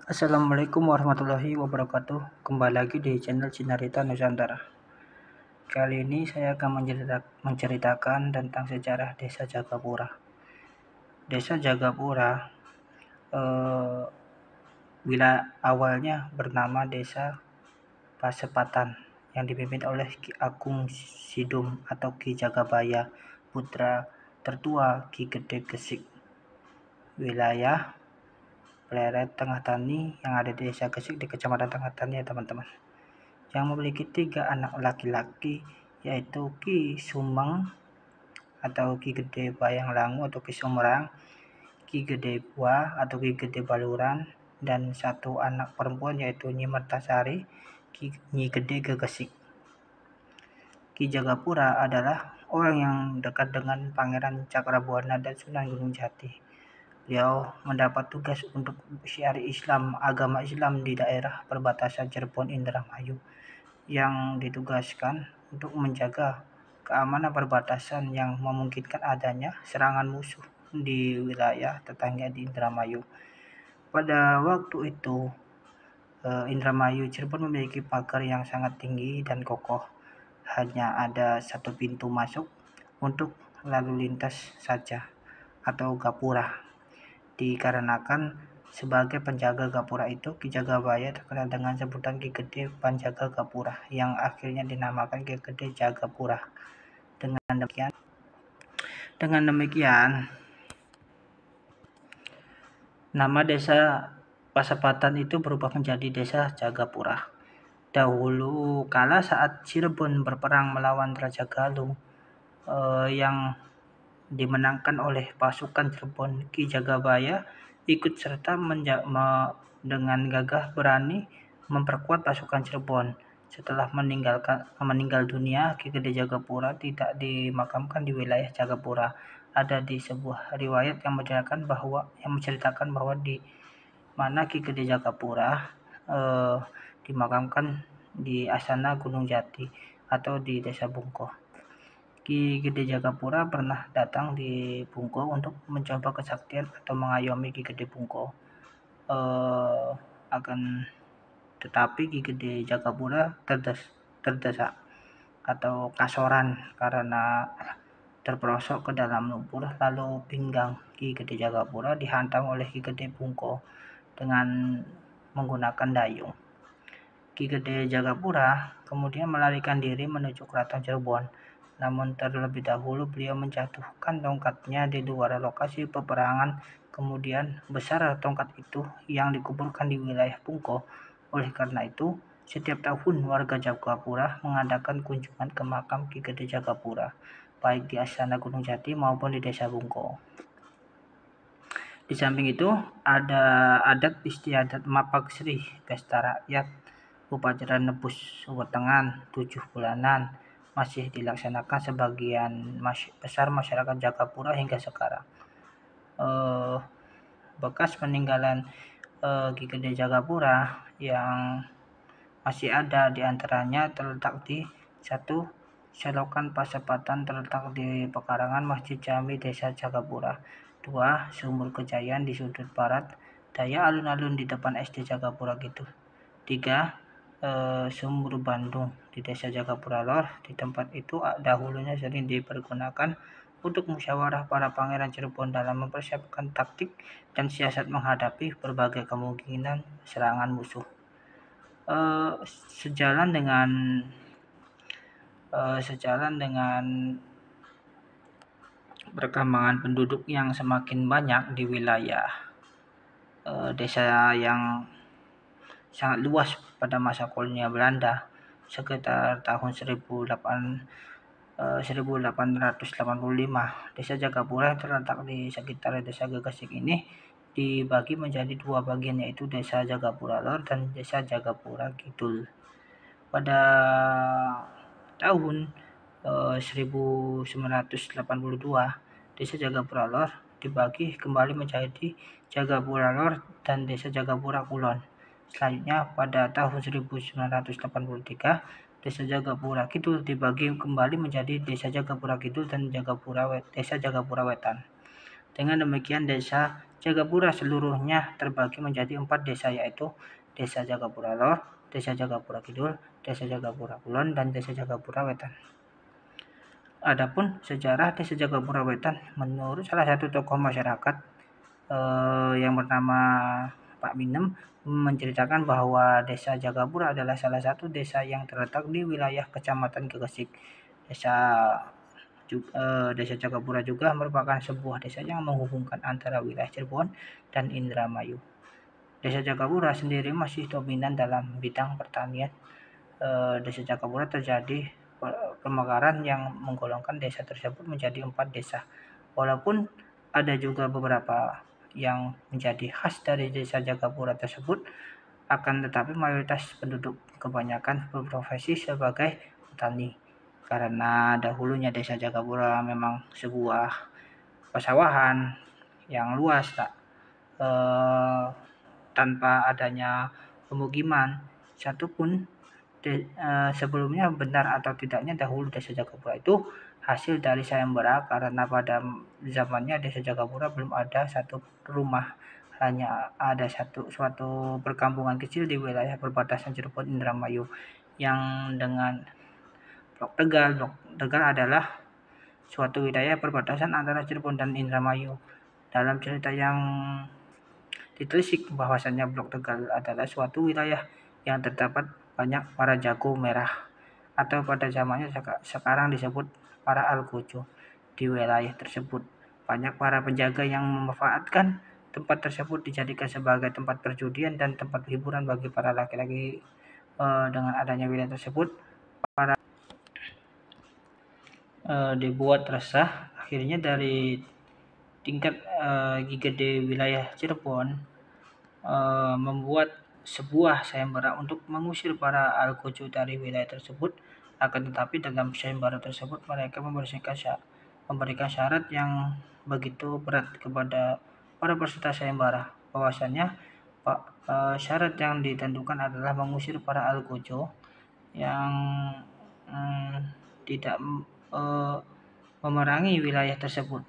Assalamualaikum warahmatullahi wabarakatuh. Kembali lagi di channel Cinarita Nusantara. Kali ini saya akan menceritakan tentang sejarah Desa Jagapura. Desa Jagapura bila awalnya bernama Desa Pasepatan yang dipimpin oleh Ki Agung Sidum atau Ki Jagabaya, putra tertua Ki Gede Gesik. Wilayah Pleret Tengah Tani yang ada di Desa Gesik di Kecamatan Tengah Tani ya teman-teman. Yang memiliki 3 anak laki-laki, yaitu Ki Sumeng atau Ki Gede Bayang Langu atau Ki Sumerang, Ki Gede Bua atau Ki Gede Baluran, dan 1 anak perempuan yaitu Nyi Mertasari, Nyi Gede Gegesik. Ki Jagapura adalah orang yang dekat dengan Pangeran Cakrabuana dan Sunan Gunung Jati. Beliau mendapat tugas untuk syiari Islam, agama Islam di daerah perbatasan Cirebon Indramayu, yang ditugaskan untuk menjaga keamanan perbatasan yang memungkinkan adanya serangan musuh di wilayah tetangga di Indramayu. Pada waktu itu, Indramayu Cirebon memiliki pagar yang sangat tinggi dan kokoh. Hanya ada 1 pintu masuk untuk lalu lintas saja atau gapura. Dikarenakan sebagai penjaga gapura itu, Ki Jagabaya terkenal dengan sebutan Ki Gede Panjaga Gapura yang akhirnya dinamakan Ki Gede Jagapura. Dengan demikian, nama Desa Pasepatan itu berubah menjadi Desa Jagapura. Dahulu kala saat Cirebon berperang melawan Raja Galuh yang dimenangkan oleh pasukan Cirebon, Ki Jagabaya ikut serta dengan gagah berani memperkuat pasukan Cirebon. Setelah meninggal dunia, Ki Gede Jagapura tidak dimakamkan di wilayah Jagapura. Ada di sebuah riwayat yang menceritakan bahwa di mana Ki Gede Jagapura dimakamkan di Asana Gunung Jati atau di Desa Bungko. Ki Gede Jagapura pernah datang di Bungko untuk mencoba kesaktian atau mengayomi Ki Gede Bungko. Tetapi Ki Gede Jagapura terdesak atau kasoran karena terperosok ke dalam lumpur, lalu pinggang Ki Gede Jagapura dihantam oleh Ki Gede Bungko dengan menggunakan dayung. Ki Gede Jagapura kemudian melarikan diri menuju Keraton Cirebon. Namun terlebih dahulu beliau menjatuhkan tongkatnya di luar lokasi peperangan. Kemudian besar tongkat itu yang dikuburkan di wilayah Bungko. Oleh karena itu, setiap tahun warga Jagapura mengadakan kunjungan ke makam Ki Gede Jagapura, baik di Asana Gunung Jati maupun di Desa Bungko. Di samping itu, ada adat istiadat Mapak Sri, pesta rakyat, upacara nebus wetengan 7 bulanan masih dilaksanakan sebagian besar masyarakat Jagapura hingga sekarang. Bekas peninggalan Ki Gede Jagapura yang masih ada diantaranya terletak di 1. Selokan Pasepatan terletak di pekarangan Masjid Jami Desa Jagapura. 2. Sumur Kejayaan di sudut barat daya alun-alun di depan SD Jagapura gitu. 3. Sumur Bandung di Desa Jagapura Lor. Di tempat itu dahulunya sering dipergunakan untuk musyawarah para pangeran Cirebon dalam mempersiapkan taktik dan siasat menghadapi berbagai kemungkinan serangan musuh. Sejalan dengan perkembangan penduduk yang semakin banyak di wilayah desa yang sangat luas pada masa kolonial Belanda sekitar tahun 1885. Desa Jagapura yang terletak di sekitar Desa Gegesik ini dibagi menjadi 2 bagian, yaitu Desa Jagapura Lor dan Desa Jagapura Kidul. Pada tahun 1982, Desa Jagapura Lor dibagi kembali menjadi Jagapura Lor dan Desa Jagapura Kulon. Selanjutnya pada tahun 1983, Desa Jagapura Kidul dibagi kembali menjadi Desa Jagapura Kidul dan Desa Jagapura Wetan. Dengan demikian, Desa Jagapura seluruhnya terbagi menjadi 4 desa, yaitu Desa Jagapura Lor, Desa Jagapura Kidul, Desa Jagapura Kulon, dan Desa Jagapura Wetan. Adapun sejarah Desa Jagapura Wetan menurut salah satu tokoh masyarakat yang bernama Pak Minem menceritakan bahwa Desa Jagapura adalah salah satu desa yang terletak di wilayah Kecamatan Gegesik. Desa Jagapura juga merupakan sebuah desa yang menghubungkan antara wilayah Cirebon dan Indramayu. Desa Jagapura sendiri masih dominan dalam bidang pertanian. Desa Jagapura terjadi pemekaran yang menggolongkan desa tersebut menjadi 4 desa. Walaupun ada juga beberapa yang menjadi khas dari Desa Jagapura tersebut, akan tetapi mayoritas penduduk kebanyakan berprofesi sebagai petani. Karena dahulunya Desa Jagapura memang sebuah pesawahan yang luas, tanpa adanya pemukiman satupun. Sebelumnya, benar atau tidaknya, dahulu Desa Jagapura itu hasil dari sayembara, karena pada zamannya Desa Jagapura belum ada satu rumah, hanya ada suatu perkampungan kecil di wilayah perbatasan Cirebon Indramayu yang dengan Blok Tegal. Blok Tegal adalah suatu wilayah perbatasan antara Cirebon dan Indramayu. Dalam cerita yang ditelisik bahwasannya Blok Tegal adalah suatu wilayah yang terdapat banyak para jago merah, atau pada zamannya sekarang disebut para algojo. Di wilayah tersebut banyak para penjaga yang memanfaatkan tempat tersebut dijadikan sebagai tempat perjudian dan tempat hiburan bagi para laki-laki. Dengan adanya wilayah tersebut, dibuat resah. Akhirnya dari tingkat gede wilayah Cirebon membuat sebuah sayembara untuk mengusir para algojo dari wilayah tersebut. Akan tetapi dalam sayembara tersebut mereka memberikan syarat yang begitu berat kepada para peserta sayembara, bahwasannya syarat yang ditentukan adalah mengusir para algojo yang tidak memerangi wilayah tersebut.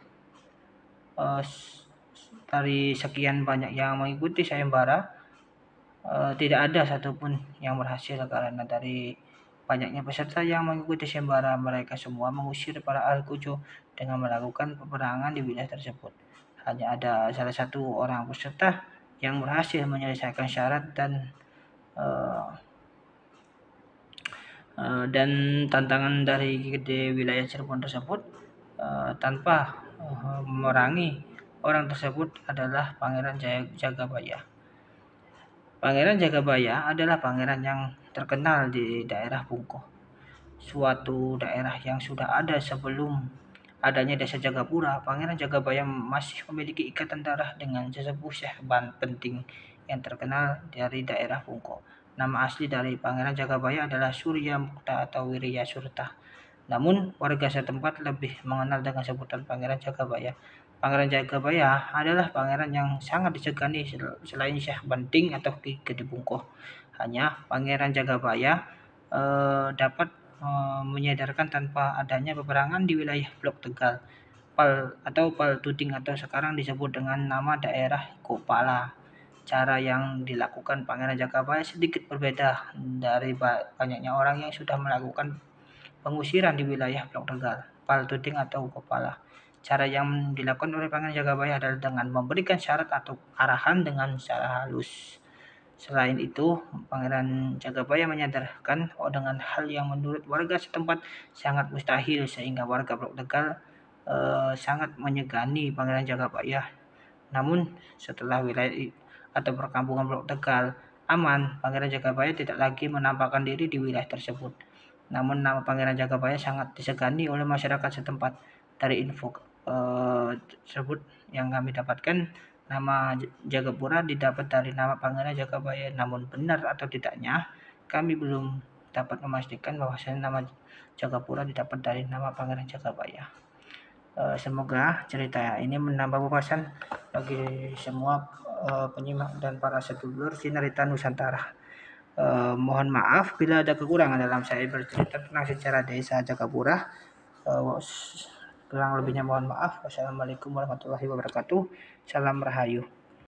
Dari sekian banyak yang mengikuti sayembara, tidak ada satupun yang berhasil, karena dari banyaknya peserta yang mengikuti sayembara, mereka semua mengusir para algojo dengan melakukan peperangan di wilayah tersebut. Hanya ada salah satu orang peserta yang berhasil menyelesaikan syarat dan tantangan dari gede wilayah Cirebon tersebut tanpa memerangi orang tersebut adalah Pangeran Jagabaya. Pangeran Jagabaya adalah pangeran yang terkenal di daerah Bungkul, suatu daerah yang sudah ada sebelum adanya Desa Jagapura. Pangeran Jagabaya masih memiliki ikatan darah dengan sesepuh Syekh penting yang terkenal dari daerah Bungkul. Nama asli dari Pangeran Jagabaya adalah Surya Mukta atau Wirya Surta. Namun warga setempat lebih mengenal dengan sebutan Pangeran Jagabaya. Pangeran Jagabaya adalah pangeran yang sangat disegani selain Syekh Banting atau Ki Gede Bungkul. Hanya Pangeran Jagabaya dapat menyadarkan tanpa adanya peperangan di wilayah Blok Tegal, Pal Tuding, atau sekarang disebut dengan nama daerah Kopala. Cara yang dilakukan Pangeran Jagabaya sedikit berbeda dari banyaknya orang yang sudah melakukan pengusiran di wilayah Blok Tegal, Pal Tuding, atau Kopala. Cara yang dilakukan oleh Pangeran Jagabaya adalah dengan memberikan syarat atau arahan dengan secara halus. Selain itu, Pangeran Jagabaya menyadarkan dengan hal yang menurut warga setempat sangat mustahil, sehingga warga Blok Tegal sangat menyegani Pangeran Jagabaya. Namun setelah wilayah atau perkampungan Blok Tegal aman, Pangeran Jagabaya tidak lagi menampakkan diri di wilayah tersebut. Namun nama Pangeran Jagabaya sangat disegani oleh masyarakat setempat. Dari info tersebut yang kami dapatkan, nama Jagapura didapat dari nama Pangeran Jagabaya. Namun benar atau tidaknya, kami belum dapat memastikan bahwasanya nama Jagapura didapat dari nama Pangeran Jagabaya. Semoga cerita ini menambah wawasan bagi semua penyimak dan para sedulur Sinarita Nusantara. Mohon maaf bila ada kekurangan dalam saya bercerita tentang sejarah Desa Jagapura. Kurang lebihnya mohon maaf. Wassalamualaikum warahmatullahi wabarakatuh. Salam Rahayu.